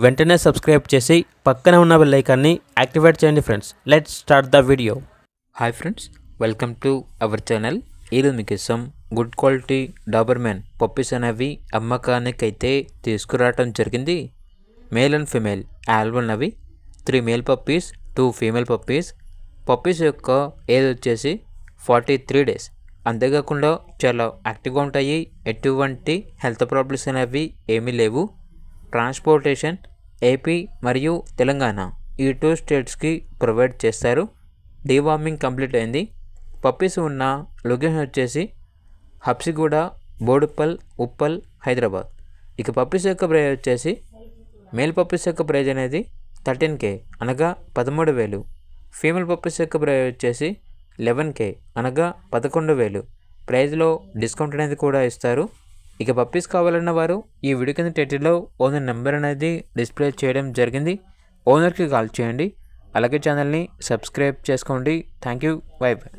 వెంటనే సబ్స్క్రైబ్ చేసి పక్కన ఉన్న బెల్ ఐకాన్ని యాక్టివేట్ చేయండి friends. Let's start the video. Hi friends, welcome to our channel. ఈరోజు మీకోసం good quality doberman puppies అనేవి అమ్మకానికి అయితే తీసుకురావటం జరిగింది. మేల్ అండ్ ఫీమేల్ ఆల్బన్నవి 3 male puppies 2 female puppies. Puppies యొక్క ఏజ్ వచ్చేసి 43 డేస్. అంతేకాకుండా చాలా యాక్టివ్గా ఉంటాయి. ఎటువంటి హెల్త్ ప్రాబ్లమ్స్ అనేవి ఏమీ లేవు. ట్రాన్స్పోర్టేషన్ ఏపీ మరియు తెలంగాణ ఈ 2 స్టేట్స్కి ప్రొవైడ్ చేస్తారు. డీవార్మింగ్ కంప్లీట్ అయింది. పప్పీస్ ఉన్న లొకేషన్ వచ్చేసి హబ్సిగూడ, బోడుప్పల్, ఉప్పల్, హైదరాబాద్. ఇక పప్పీస్ యొక్క ప్రైజ్ వచ్చేసి మేల్ పప్పీస్ యొక్క ప్రైజ్ అనేది 13K అనగా 13,000. ఫీమేల్ పప్పీస్ యొక్క ప్రైజ్ వచ్చేసి 11K అనగా 11,000. ప్రైజ్లో డిస్కౌంట్ అనేది కూడా ఇస్తారు. ఇక పప్పీస్ కావాలన్న వారు ఈ వీడియో కింద టైటిల్లో ఓనర్ నెంబర్ అనేది డిస్ప్లే చేయడం జరిగింది. ఓనర్కి కాల్ చేయండి. అలాగే ఛానల్ని సబ్స్క్రైబ్ చేసుకోండి. Thank you. By by.